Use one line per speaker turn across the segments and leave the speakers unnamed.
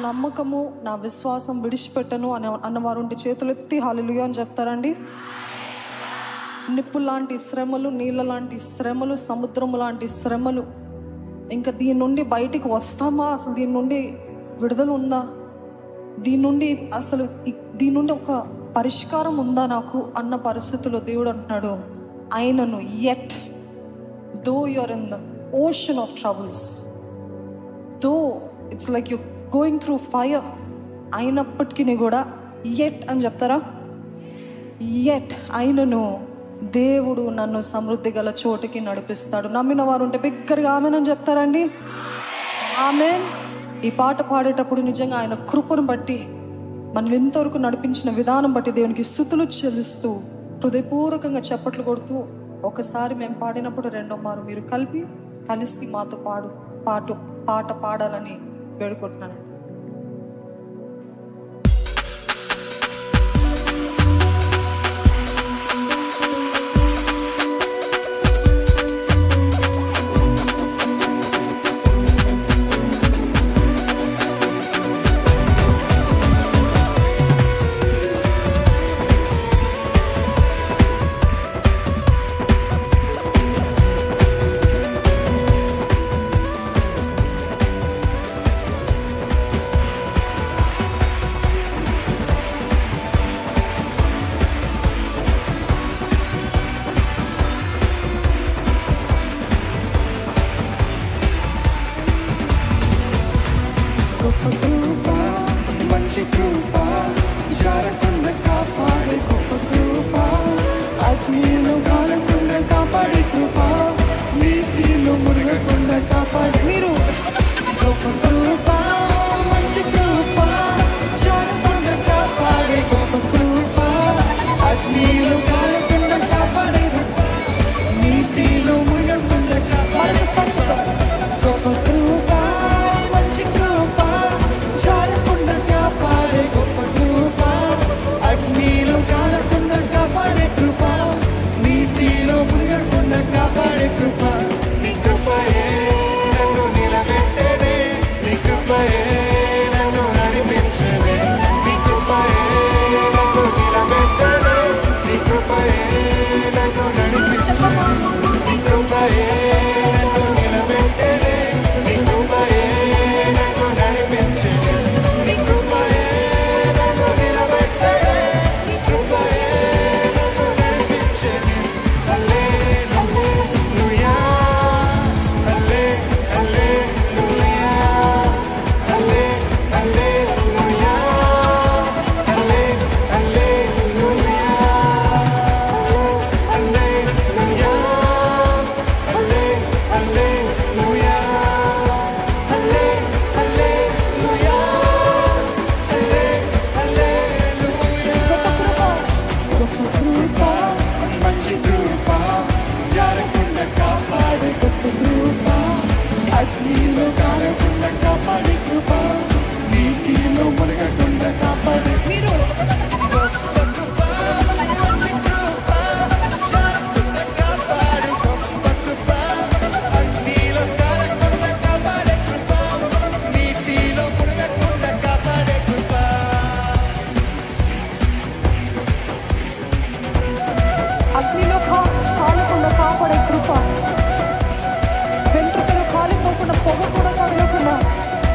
నమ్మకము, నా విశ్వాసం విడిచిపెట్టను అన్నవారు ఉంటే చేతులెత్తి హల్లెలూయా అని చెప్తారండి. నిప్పు లాంటి శ్రమలు, నీళ్ళ లాంటి శ్రమలు, సముద్రము లాంటి శ్రమలు, ఇంకా దీని నుండి బయటికి వస్తామా? అసలు దీని నుండి విడుదల ఉందా? దీని నుండి ఒక పరిష్కారం ఉందా నాకు అన్న పరిస్థితుల్లో దేవుడు అంటున్నాడు, ఆయనను yet though you're in the ocean of troubles, though it's like you're going through fire, అయినప్పటికీ కూడా yet అని చెప్తారా? yet ఆయనను దేవుడు నన్ను సమృద్ధి గల చోటుకి నడిపిస్తాడు. నమ్మిన వారు ఉంటే బిగ్గరగా ఆమెన్ అని చెప్తారండి. ఆమెన్. ఈ పాట పాడేటప్పుడు నిజంగా ఆయన కృపను బట్టి, మనల్ని ఇంతవరకు నడిపించిన విధానం బట్టి దేవునికి స్తుతులు చెల్లిస్తూ హృదయపూర్వకంగా చప్పట్లు కొడుతూ, ఒకసారి మేము పాడినప్పుడు రెండో మారు మీరు కలిసి మాతో పాట పాడాలని వేడుకుంటున్నాను.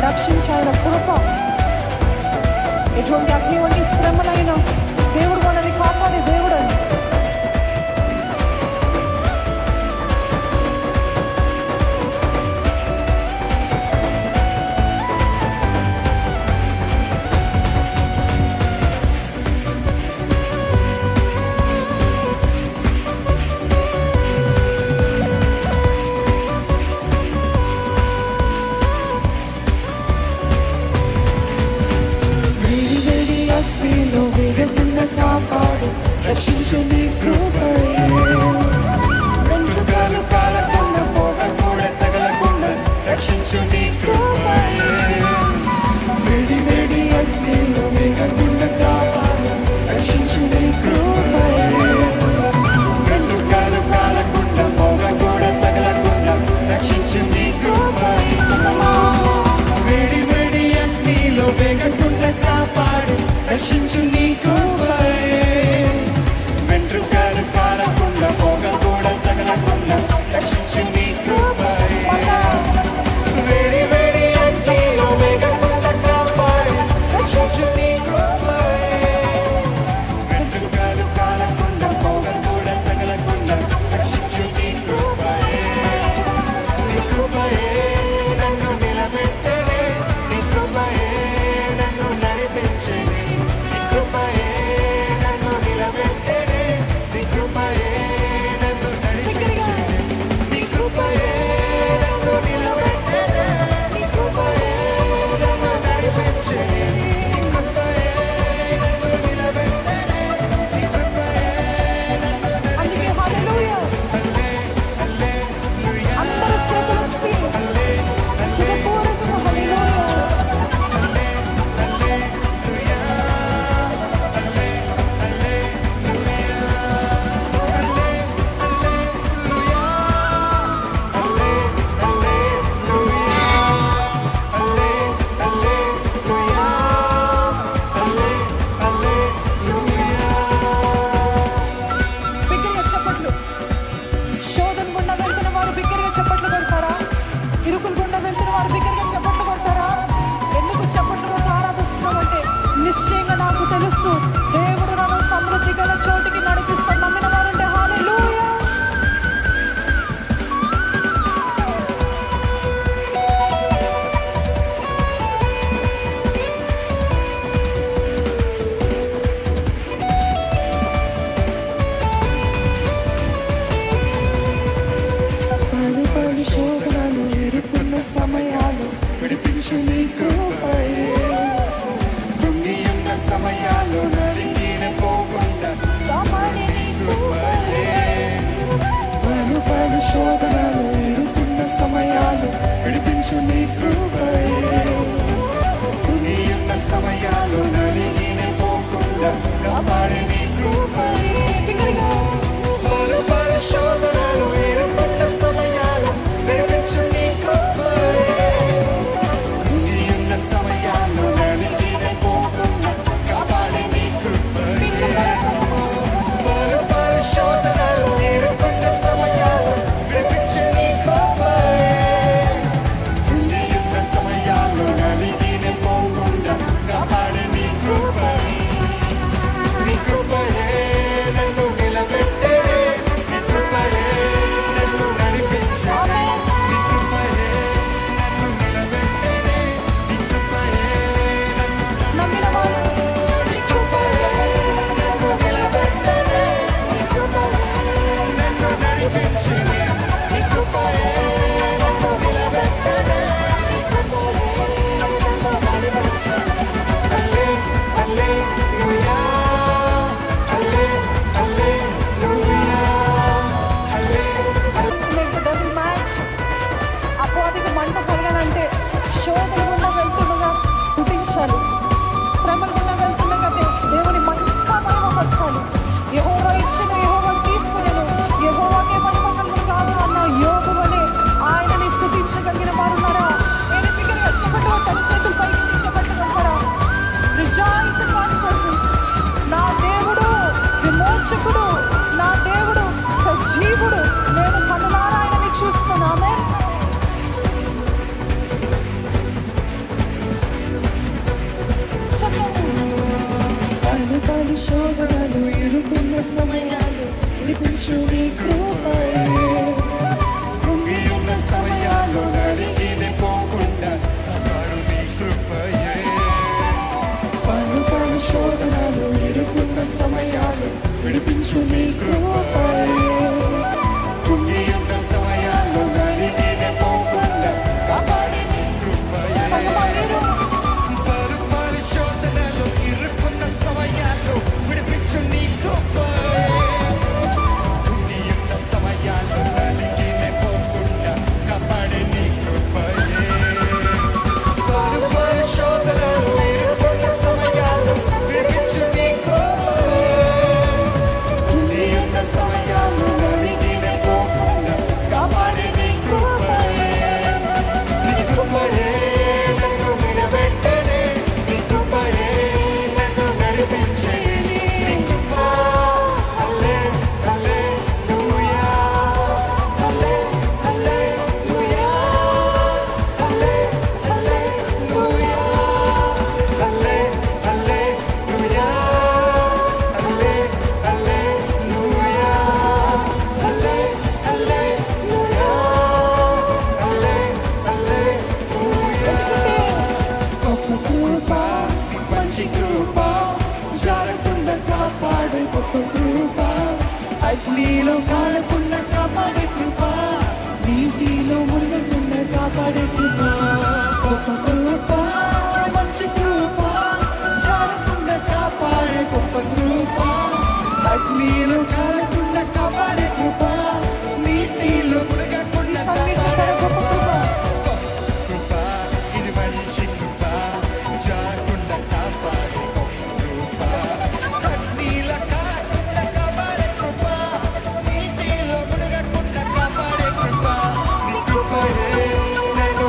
రక్షించాయన కృప. ఎటువంటి అగ్ని వంటి శ్రమలైన దేవుడు మనల్ని కాపాడే దేవుడు అని. రక్షించు నీ కృపయే, వెంట్రుకలు కాలకుండా పోగ కూడా తగలకుండా రక్షించు నీ కృపయే, వేడి వేడి అగ్నిలో వేగకుండా కాపాడు రక్షించు నీ కృపయే, వెంట్రుకలు కాలకుండా పోగ కూడా తగలకుండా రక్షించు నీ కృపయే, వేడి వేడి అగ్నిలో నడిపిస్తూ దేవుడు నన్ను సమృద్ధి గల చోటికి నడిపిస్తాడు. నమ్మిన వారంటే హల్లెలూయా. శోధనలు ఎదుర్కొన్న సమయాలు విడిపించు నీ కృపయే. కృంగి ఉన్న సమయాలు నలిగిన పోకుండా కాపాడే నీ కృపయే. పలు శోధనలు ఎదుర్కొన్న సమయాలు విడిపించు నీ కృపయే. కృంగి ఉన్న సమయాలు నలిగిన పోకుండా కాపాడే నీ కృపయే. పలు శోధనలు ఎదుర్కొన్న సమయాలు విడిపించు నీ కృపయే. కృంగి ఉన్న సమయాలు నలిగిన పోకుండా కాపాడే నీ కృపయే. పలు శోధనలు ఎదుర్కొన్న సమయాలు విడిపించు నీ కృపయే. కృంగి ఉన్న సమయాలు నలిగిన పోకుండా కాపాడే నీ కృపయే. నీ కృపయే నన్ను నిలబెట్టే. నీ కృపయే నన్ను నడిపించే. నీ కృపయే నన్ను నిలబెట్టే. నీ కృపయే నన్ను నీ కృపయే నన్ను నిలబెట్టే. నీ కృపయే నన్ను నడిపించే. నీ కృపయే నన్ను నిలబెట్టే. నీ కృపయే నన్ను నడిపించే. హల్లే హల్లెలూయా. హల్లే హల్లెలూయా. హల్లే అపవాదికి మంట కలగాలంటే శోధన గుండా వెళ్తుండగా స్తుతించాలి. శ్రమల గుండా వెళ్తుండగా దేవుని ఇంకా మహిమపరచాలి. యెహోవా ఇచ్చెను, యెహోవా తీసుకొనెను, యెహోవాకే మహిమ కలుగును గాక అన్న యోబు వలె ఆయనని స్తుతించగలిగిన వారున్నారా? నేను బిగ్గరగా చెప్పండి, తన చేతులు పైకి చెప్పంటారా? Rejoice in God's presence. నా దేవుడు విమోచకుడు, నా దేవుడు సజీవుడు. నేను కన్నులారా ఆయనని చూస్తాను. ఆమేన్. పలు శోధనలు ఎదుర్కొన్న సమయాలు విడిపించు నీ కృపయే. కృంగి ఉన్న సమయాలు నలిగిన పోకుండా కాపాడు నీ కృపయే. పలు శోధనలు ఎదుర్కొన్న సమయాలు విడిపించు నీ కృపయే. కృంగి ఉన్న సమయాలు నలిగిన పోకుండా కాపాడు నీ కృపయే. పలు శోధనలు ఇరుక్కున్న సమయాలు విడిపించు నీ కృపయే. కృంగి ఉన్న సమయాలు నలిగిన పోకుండా కాపాడే నీ కృపయే. పలు శోధనలు ఇరుక్కున్న సమయాలు విడిపించు నీ కృపయే. కృంగి ఉన్న సమయాలు నలిగిన పోకుండా కాపాడే నీ కృపయే. నీ కృపయే నన్ను నిలబెట్టనే. నీ కృపయే నన్ను నడిపించే. నీ కృప హల్లే హల్లెలూయా. హల్లే హల్లెలూయా. హల్లే హల్లెలూయా. హల్లే హల్లెలూయా. హల్లే హల్లెలూయా. హల్లే హల్లెలూయా. హల్లే హల్లెలూయా. గొప్ప కృప, మంచి కృప, జారకుండా కాపాడే గొప్ప కృప. అగ్నిలో కాలకుండా కాపాడే కృప. నీటిలో మునగకుండా కాపాడే కృప. గొప్ప కృప, మంచి కృప, జారకుండా కాపాడే గొప్ప కృప. అగ్నిలో కాలకుండా కాపాడే కృప. నీటిలో మునగకుండా కాపాడే గొప్ప కృప. కృప ఇది మంచి కృప, జారకుండా కాపాడే గొప్ప కృప. అగ్నిలో కాలకుండా కాపాడే కృప. నీటిలో మునగకుండా కాపాడే కృప. నీ కృపయే నన్ను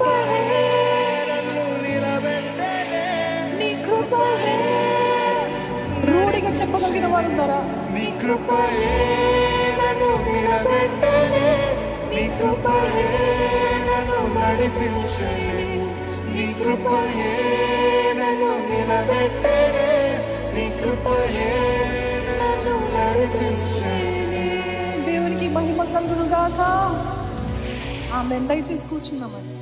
కృపయే నన్ను నిలబెట్టెనే, నీ కృపయే.
రూఢిగా చెప్పగలిగిన వారు ఉన్నారా?
నీ కృపయే నన్ను నిలబెట్టెనే, నీ కృపయే నన్ను నడిపించెనే, నీ కృపయే నన్ను నిలబెట్టెనే, నీ కృపయే నన్ను నడిపించెనే.
దేవునికి మహిమ కలుగును గాక. ఆమె దయచేసి కూర్చుందామని.